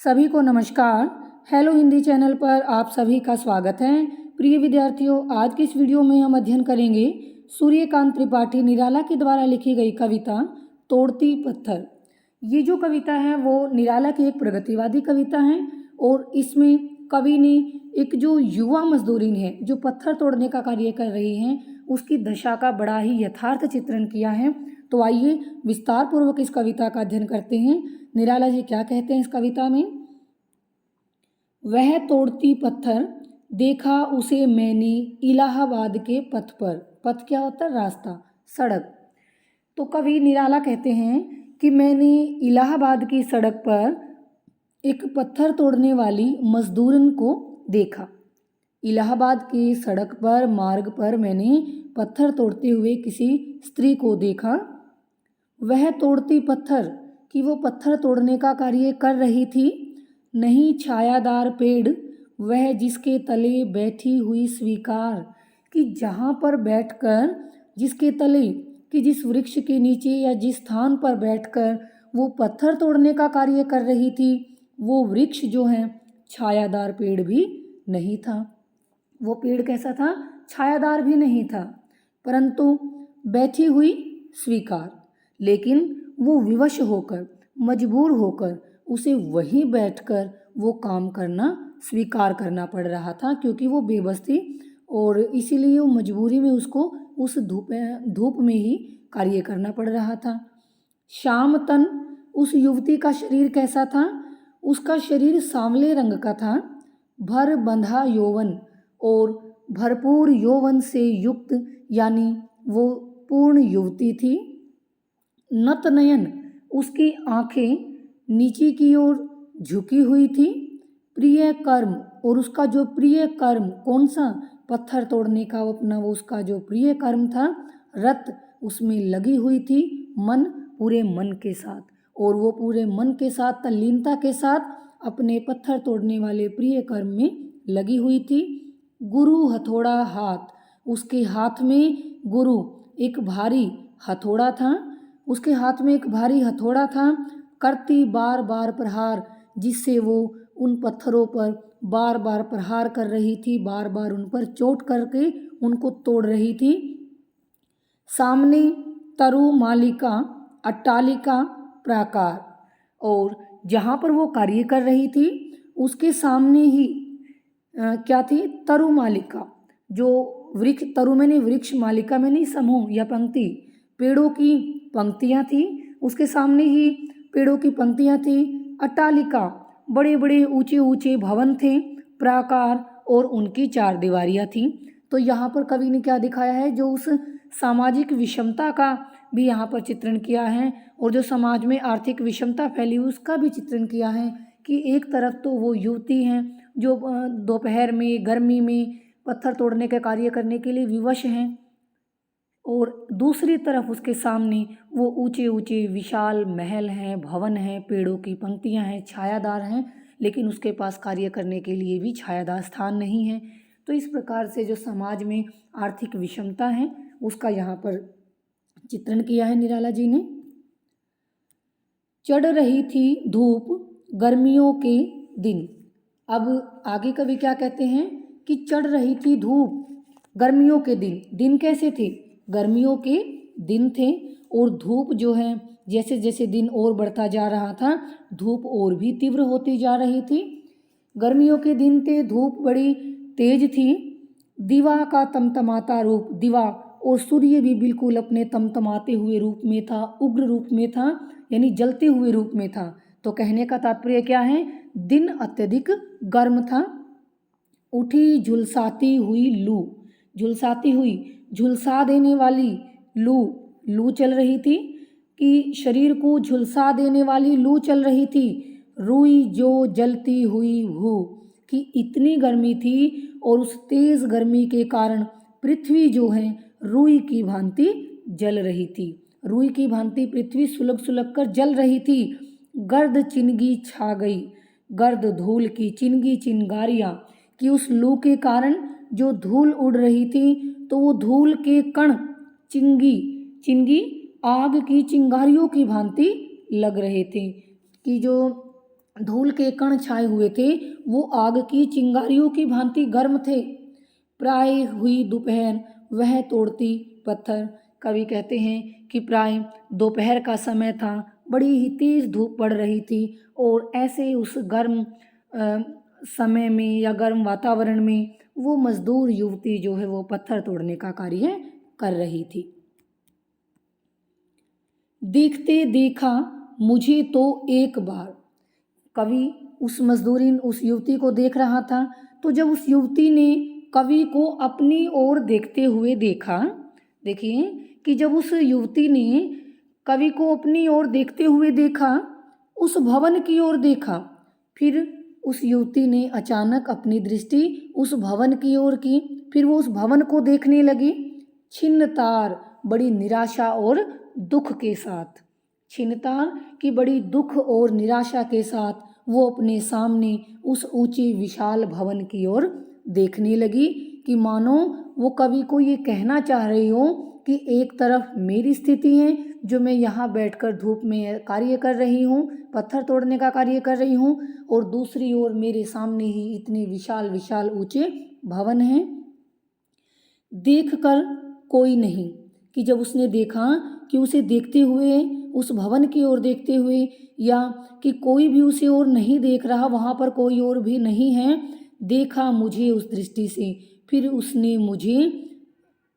सभी को नमस्कार। हेलो हिंदी चैनल पर आप सभी का स्वागत है। प्रिय विद्यार्थियों, आज की इस वीडियो में हम अध्ययन करेंगे सूर्यकांत त्रिपाठी निराला के द्वारा लिखी गई कविता तोड़ती पत्थर। ये जो कविता है वो निराला की एक प्रगतिवादी कविता है और इसमें कवि ने एक जो युवा मजदूरिन है जो पत्थर तोड़ने का कार्य कर रही हैं उसकी दशा का बड़ा ही यथार्थ चित्रण किया है। तो आइए विस्तार पूर्वक इस कविता का अध्ययन करते हैं। निराला जी क्या कहते हैं इस कविता में। वह तोड़ती पत्थर देखा उसे मैंने इलाहाबाद के पथ पर। पथ क्या होता है? रास्ता, सड़क। तो कवि निराला कहते हैं कि मैंने इलाहाबाद की सड़क पर एक पत्थर तोड़ने वाली मजदूरन को देखा। इलाहाबाद की सड़क पर मार्ग पर मैंने पत्थर तोड़ते हुए किसी स्त्री को देखा। वह तोड़ती पत्थर कि वो पत्थर तोड़ने का कार्य कर रही थी। नहीं छायादार पेड़ वह जिसके तले बैठी हुई स्वीकार, कि जहाँ पर बैठकर जिसके तले कि जिस वृक्ष के नीचे या जिस स्थान पर बैठकर वो पत्थर तोड़ने का कार्य कर रही थी वो वृक्ष जो है छायादार पेड़ भी नहीं था। वो पेड़ कैसा था? छायादार भी नहीं था, परंतु बैठी हुई स्वीकार। लेकिन वो विवश होकर, मजबूर होकर उसे वहीं बैठकर वो काम करना स्वीकार करना पड़ रहा था, क्योंकि वो बेबस थी और इसीलिए वो मजबूरी में उसको उस धूप में ही कार्य करना पड़ रहा था। श्याम तन उस युवती का शरीर कैसा था? उसका शरीर सांवले रंग का था। भर बंधा यौवन और भरपूर यौवन से युक्त, यानी वो पूर्ण युवती थी। नत नयन उसकी आंखें नीचे की ओर झुकी हुई थी। प्रिय कर्म, और उसका जो प्रिय कर्म कौन सा? पत्थर तोड़ने का अपना वो उसका जो प्रिय कर्म था, रत उसमें लगी हुई थी। मन, पूरे मन के साथ, और वो पूरे मन के साथ तल्लीनता के साथ अपने पत्थर तोड़ने वाले प्रिय कर्म में लगी हुई थी। गुरु हथौड़ा हाथ, उसके हाथ में गुरु एक भारी हथौड़ा था। उसके हाथ में एक भारी हथौड़ा था। करती बार बार प्रहार, जिससे वो उन पत्थरों पर बार बार प्रहार कर रही थी, बार बार उन पर चोट करके उनको तोड़ रही थी। सामने तरु मालिका अट्टालिका प्राकार, और जहाँ पर वो कार्य कर रही थी उसके सामने ही क्या थी? तरु मालिका, जो वृक्ष, तरु में नहीं वृक्ष, मालिका में नहीं समूह या पंक्ति, पेड़ों की पंक्तियाँ थी। उसके सामने ही पेड़ों की पंक्तियाँ थी। अट्टालिका, बड़े बड़े ऊंचे ऊंचे भवन थे। प्राकार, और उनकी चार दीवारियाँ थीं। तो यहाँ पर कवि ने क्या दिखाया है? जो उस सामाजिक विषमता का भी यहाँ पर चित्रण किया है, और जो समाज में आर्थिक विषमता फैली उसका भी चित्रण किया है। कि एक तरफ तो वो युवती हैं जो दोपहर में गर्मी में पत्थर तोड़ने के कार्य करने के लिए विवश हैं, और दूसरी तरफ उसके सामने वो ऊंचे ऊंचे विशाल महल हैं, भवन हैं, पेड़ों की पंक्तियां हैं, छायादार हैं, लेकिन उसके पास कार्य करने के लिए भी छायादार स्थान नहीं है। तो इस प्रकार से जो समाज में आर्थिक विषमता है उसका यहाँ पर चित्रण किया है निराला जी ने। चढ़ रही थी धूप गर्मियों के दिन। अब आगे कवि क्या कहते हैं कि चढ़ रही थी धूप गर्मियों के दिन। दिन कैसे थे? गर्मियों के दिन थे, और धूप जो है जैसे जैसे दिन और बढ़ता जा रहा था धूप और भी तीव्र होती जा रही थी। गर्मियों के दिन थे, धूप बड़ी तेज थी। दिवा का तमतमाता रूप, दिवा और सूर्य भी बिल्कुल अपने तमतमाते हुए रूप में था, उग्र रूप में था, यानी जलते हुए रूप में था। तो कहने का तात्पर्य क्या है? दिन अत्यधिक गर्म था। उठी झुलसाती हुई लू, झुलसाती हुई, झुलसा देने वाली लू, लू चल रही थी, कि शरीर को झुलसा देने वाली लू चल रही थी। रुई जो जलती हुई भू, कि इतनी गर्मी थी और उस तेज गर्मी के कारण पृथ्वी जो है रुई की भांति जल रही थी। रुई की भांति पृथ्वी सुलग सुलग कर जल रही थी। गर्द चिनगी छा गई, गर्द धूल की, चिनगी चिनगारियाँ, कि उस लू के कारण जो धूल उड़ रही थी तो वो धूल के कण चिंगी, चिंगी आग की चिंगारियों की भांति लग रहे थे। कि जो धूल के कण छाए हुए थे, वो आग की चिंगारियों की भांति गर्म थे। प्राय हुई दोपहर, वह तोड़ती पत्थर। कवि कहते हैं कि प्राय दोपहर का समय था, बड़ी ही तेज धूप पड़ रही थी और ऐसे उस गर्म समय में या गर्म वातावरण में वो मजदूर युवती जो है वो पत्थर तोड़ने का कार्य कर रही थी। देखते देखा मुझे तो एक बार, कवि उस मजदूरी उस युवती को देख रहा था, तो जब उस युवती ने कवि को अपनी ओर देखते हुए देखा, देखिए कि जब उस युवती ने कवि को अपनी ओर देखते हुए देखा, उस भवन की ओर देखा, फिर उस युवती ने अचानक अपनी दृष्टि उस भवन की ओर की, फिर वो उस भवन को देखने लगी, छिन्न तार, बड़ी निराशा और दुख के साथ। छिन्नतार की बड़ी दुख और निराशा के साथ वो अपने सामने उस ऊंचे विशाल भवन की ओर देखने लगी कि मानो वो कवि को ये कहना चाह रही हो कि एक तरफ मेरी स्थिति है जो मैं यहाँ बैठकर धूप में कार्य कर रही हूँ, पत्थर तोड़ने का कार्य कर रही हूँ, और दूसरी ओर मेरे सामने ही इतने विशाल विशाल ऊंचे भवन हैं। देखकर कोई नहीं, कि जब उसने देखा कि उसे देखते हुए उस भवन की ओर देखते हुए या कि कोई भी उसे और नहीं देख रहा, वहाँ पर कोई और भी नहीं है, देखा मुझे उस दृष्टि से, फिर उसने मुझे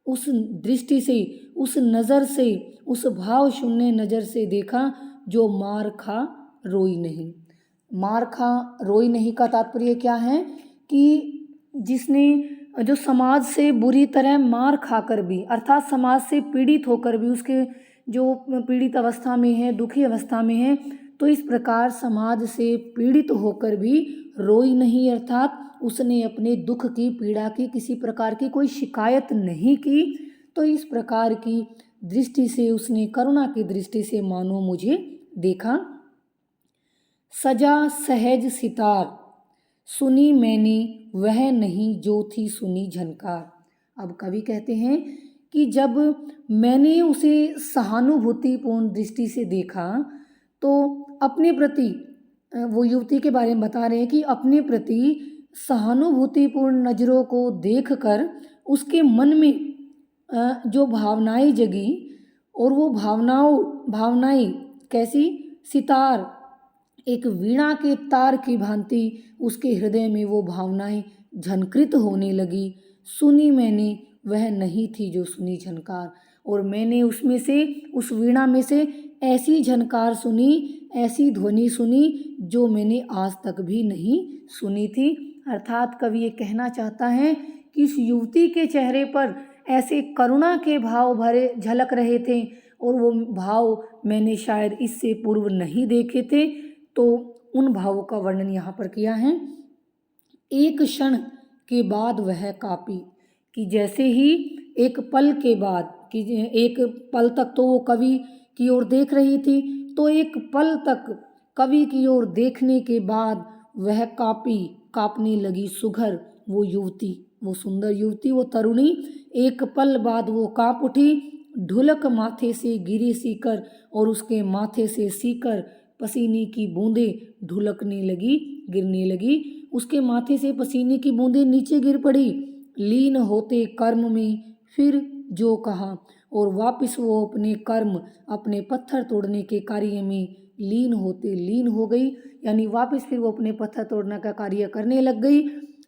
उस दृष्टि से, उस नज़र से, उस भाव शून्य नज़र से देखा जो मार खा रोई नहीं। मार खा रोई नहीं का तात्पर्य क्या है कि जिसने जो समाज से बुरी तरह मार खाकर भी, अर्थात समाज से पीड़ित होकर भी, उसके जो पीड़ित अवस्था में है, दुखी अवस्था में है, तो इस प्रकार समाज से पीड़ित होकर भी रोई नहीं, अर्थात उसने अपने दुख की, पीड़ा की किसी प्रकार की कोई शिकायत नहीं की। तो इस प्रकार की दृष्टि से उसने करुणा की दृष्टि से मानो मुझे देखा। सजा सहज सितार, सुनी मैंने वह नहीं जो थी सुनी झनकार। अब कवि कहते हैं कि जब मैंने उसे सहानुभूतिपूर्ण दृष्टि से देखा, तो अपने प्रति, वो युवती के बारे में बता रहे हैं कि अपने प्रति सहानुभूतिपूर्ण नज़रों को देखकर उसके मन में जो भावनाएं जगी, और वो भावनाएं कैसी, सितार, एक वीणा के तार की भांति उसके हृदय में वो भावनाएं झनकृत होने लगी। सुनी मैंने वह नहीं थी जो सुनी झनकार, और मैंने उसमें से, उस वीणा में से ऐसी झनकार सुनी, ऐसी ध्वनि सुनी जो मैंने आज तक भी नहीं सुनी थी। अर्थात कवि ये कहना चाहता है कि इस युवती के चेहरे पर ऐसे करुणा के भाव भरे झलक रहे थे, और वो भाव मैंने शायद इससे पूर्व नहीं देखे थे। तो उन भावों का वर्णन यहाँ पर किया है। एक क्षण के बाद वह कापी, कि जैसे ही एक पल के बाद, कि एक पल तक तो वो कवि की ओर देख रही थी, तो एक पल तक कवि की ओर देखने के बाद वह कांपने लगी सुघर वो युवती, वो सुंदर युवती, वो तरुणी। एक पल बाद वो कांप उठी, ढुलक माथे से गिरी सीकर, और उसके माथे से सीकर पसीने की बूंदें ढुलकने लगी, गिरने लगी। उसके माथे से पसीने की बूंदें नीचे गिर पड़ी। लीन होते कर्म में फिर जो कहा, और वापस वो अपने कर्म, अपने पत्थर तोड़ने के कार्य में लीन हो गई, यानी वापस फिर वो अपने पत्थर तोड़ने का कार्य करने लग गई।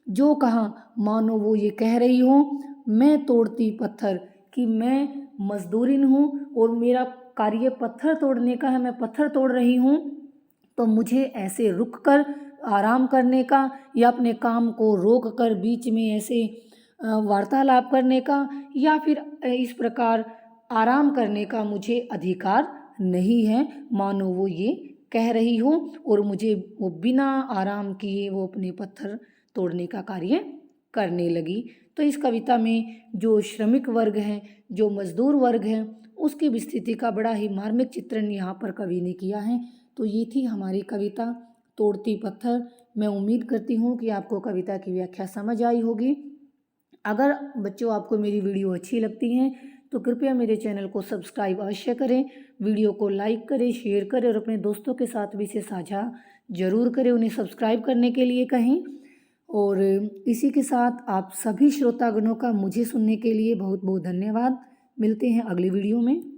जो कहा मानो वो ये कह रही हो, मैं तोड़ती पत्थर, कि मैं मजदूरिन हूँ और मेरा कार्य पत्थर तोड़ने का है, मैं पत्थर तोड़ रही हूँ, तो मुझे ऐसे रुक कर आराम करने का या अपने काम को रोक कर बीच में ऐसे वार्तालाप करने का या फिर इस प्रकार आराम करने का मुझे अधिकार नहीं है, मानो वो ये कह रही हो, और मुझे वो बिना आराम किए वो अपने पत्थर तोड़ने का कार्य करने लगी। तो इस कविता में जो श्रमिक वर्ग हैं, जो मजदूर वर्ग हैं, उसकी स्थिति का बड़ा ही मार्मिक चित्रण यहाँ पर कवि ने किया है। तो ये थी हमारी कविता तोड़ती पत्थर। मैं उम्मीद करती हूँ कि आपको कविता की व्याख्या समझ आई होगी। अगर बच्चों आपको मेरी वीडियो अच्छी लगती है तो तो कृपया मेरे चैनल को सब्सक्राइब अवश्य करें, वीडियो को लाइक करें, शेयर करें और अपने दोस्तों के साथ भी इसे साझा जरूर करें, उन्हें सब्सक्राइब करने के लिए कहें। और इसी के साथ आप सभी श्रोतागणों का मुझे सुनने के लिए बहुत बहुत धन्यवाद। मिलते हैं अगली वीडियो में।